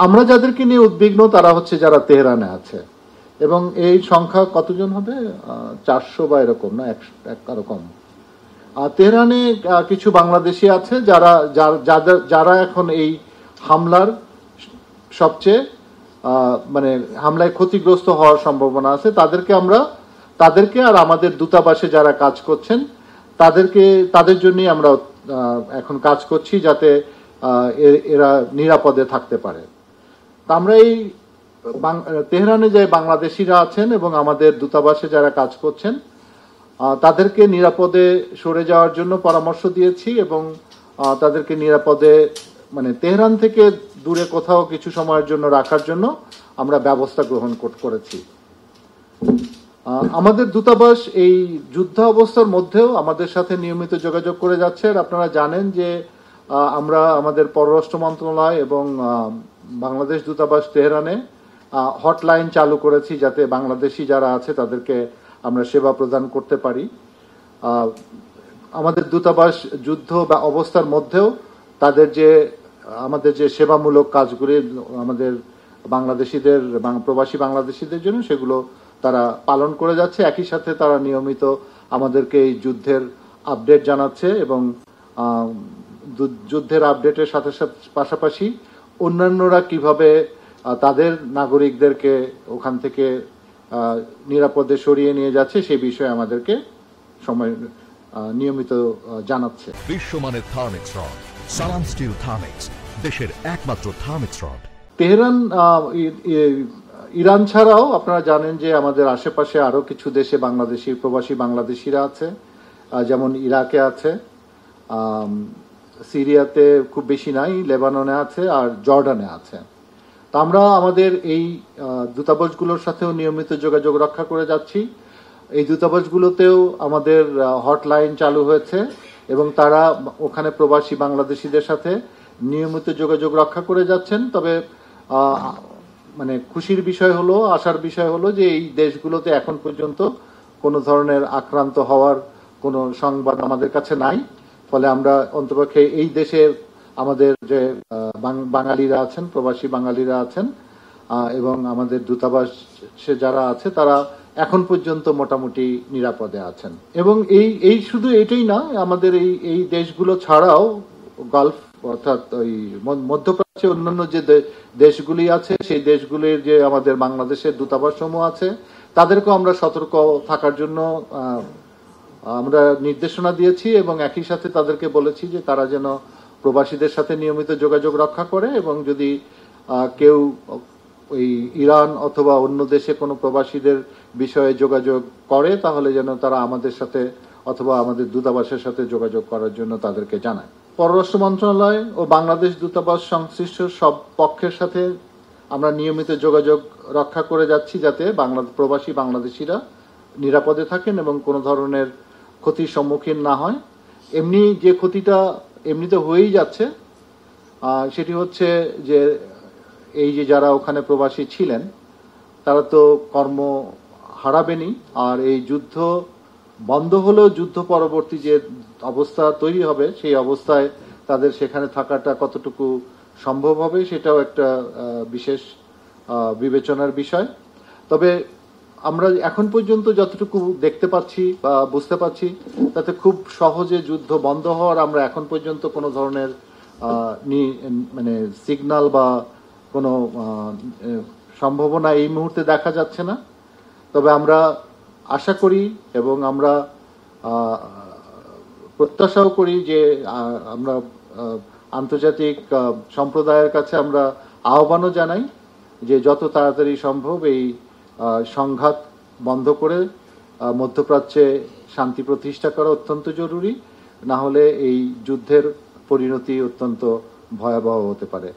আমরা যাদেরকে নিয়ে উদ্বিগ্ন তারা হচ্ছে যারা তেহরানে আছে, এবং এই সংখ্যা কতজন হবে, 400 বা এরকম না, এরকম। তেহরানে কিছু বাংলাদেশি আছে যারা এখন এই হামলার সবচেয়ে মানে হামলায় ক্ষতিগ্রস্ত হওয়ার সম্ভাবনা আছে। তাদেরকে আর আমাদের দূতাবাসে যারা কাজ করছেন তাদের জন্যই আমরা এখন কাজ করছি, যাতে এরা নিরাপদে থাকতে পারে। আমরা এই তেহরানে যে বাংলাদেশিরা আছেন এবং আমাদের দূতাবাসে যারা কাজ করছেন তাদেরকে নিরাপদে সরে যাওয়ার জন্য পরামর্শ দিয়েছি, এবং তাদেরকে নিরাপদে মানে তেহরান থেকে দূরে কোথাও কিছু সময়ের জন্য রাখার জন্য আমরা ব্যবস্থা গ্রহণ করেছি। আমাদের দূতাবাস এই যুদ্ধ অবস্থার মধ্যেও আমাদের সাথে নিয়মিত যোগাযোগ করে যাচ্ছে। আপনারা জানেন যে আমরা আমাদের পররাষ্ট্র মন্ত্রণালয় এবং বাংলাদেশ দূতাবাস তেহরানে হটলাইন চালু করেছি, যাতে বাংলাদেশি যারা আছে তাদেরকে আমরা সেবা প্রদান করতে পারি। আমাদের দূতাবাস যুদ্ধ বা অবস্থার মধ্যেও আমাদের যে সেবামূলক কাজগুলি আমাদের প্রবাসী বাংলাদেশিদের জন্য, সেগুলো তারা পালন করে যাচ্ছে। একই সাথে তারা নিয়মিত আমাদেরকে এই যুদ্ধের আপডেট জানাচ্ছে, এবং যুদ্ধের আপডেটের সাথে পাশাপাশি অন্যান্যরা কিভাবে তাদের নাগরিকদেরকে ওখান থেকে নিরাপদে সরিয়ে নিয়ে যাচ্ছে সেই বিষয়ে আমাদেরকে নিয়মিত জানাচ্ছে। বিশ্বমানের থার্মিক্স রড, সালাম স্টিল থার্মিক্স, দেশের একমাত্র থার্মিক্স রড। তেহরান ইরান ছাড়াও আপনারা জানেন যে আমাদের আশেপাশে আরো কিছু দেশে প্রবাসী বাংলাদেশিরা আছে, যেমন ইরাকে আছে, সিরিয়াতে খুব বেশি নাই, লেবাননে আছে, আর জর্ডানে আছে। তা আমরা আমাদের এই দূতাবাসগুলোর সাথেও নিয়মিত যোগাযোগ রক্ষা করে যাচ্ছি। এই দূতাবাসগুলোতেও আমাদের হটলাইন চালু হয়েছে, এবং তারা ওখানে প্রবাসী বাংলাদেশিদের সাথে নিয়মিত যোগাযোগ রক্ষা করে যাচ্ছেন। তবে মানে খুশির বিষয় হলো, আশার বিষয় হলো যে এই দেশগুলোতে এখন পর্যন্ত কোনো ধরনের আক্রান্ত হওয়ার কোনো সংবাদ আমাদের কাছে নাই। ফলে আমরা অন্তপক্ষে এই দেশের আমাদের যে বাঙালিরা আছেন, প্রবাসী বাঙালিরা আছেন, এবং আমাদের দূতাবাসে যারা আছে তারা এখন পর্যন্ত মোটামুটি নিরাপদে আছেন। এবং এই শুধু এটাই না, আমাদের এই দেশগুলো ছাড়াও গালফ অর্থাৎ ওই মধ্যপ্রাচ্যে অন্যান্য যে দেশগুলি আছে, সেই দেশগুলির যে আমাদের বাংলাদেশের দূতাবাস সমূহ আছে তাদেরকেও আমরা সতর্ক থাকার জন্য আমরা নির্দেশনা দিয়েছি, এবং একই সাথে তাদেরকে বলেছি যে তারা যেন প্রবাসীদের সাথে নিয়মিত যোগাযোগ রক্ষা করে, এবং যদি কেউ ওই ইরান অথবা অন্য দেশে কোনো প্রবাসীদের বিষয়ে যোগাযোগ করে তাহলে যেন তারা আমাদের সাথে অথবা আমাদের দূতাবাসের সাথে যোগাযোগ করার জন্য তাদেরকে জানায়। পররাষ্ট্র মন্ত্রণালয় ও বাংলাদেশ দূতাবাস সংশ্লিষ্ট সব পক্ষের সাথে আমরা নিয়মিত যোগাযোগ রক্ষা করে যাচ্ছি, যাতে প্রবাসী বাংলাদেশিরা নিরাপদে থাকেন এবং কোনো ধরনের ক্ষতির সম্মুখীন না হয়। এমনি যে ক্ষতিটা এমনিতে হয়েই যাচ্ছে সেটি হচ্ছে যে এই যে যারা ওখানে প্রবাসী ছিলেন তারা তো কর্ম হারাবেনই, আর এই যুদ্ধ বন্ধ হলেও যুদ্ধ পরবর্তী যে অবস্থা তৈরি হবে সেই অবস্থায় তাদের সেখানে থাকাটা কতটুকু সম্ভব হবে সেটাও একটা বিশেষ বিবেচনার বিষয়। তবে আমরা এখন পর্যন্ত যতটুকু দেখতে পাচ্ছি বা বুঝতে পারছি তাতে খুব সহজে যুদ্ধ বন্ধ হওয়ার আমরা এখন পর্যন্ত কোনো ধরনের মানে সিগন্যাল বা কোনো সম্ভাবনা এই মুহূর্তে দেখা যাচ্ছে না। তবে আমরা আশা করি এবং আমরা প্রত্যাশাও করি যে আমরা আন্তর্জাতিক সম্প্রদায়ের কাছে আমরা আহ্বানও জানাই যে যত তাড়াতাড়ি সম্ভব এই সংঘাত বন্ধ করে মধ্যপ্রাচ্যে শান্তি প্রতিষ্ঠা করা অত্যন্ত জরুরি, না হলে এই যুদ্ধের পরিণতি অত্যন্ত ভয়াবহ হতে পারে।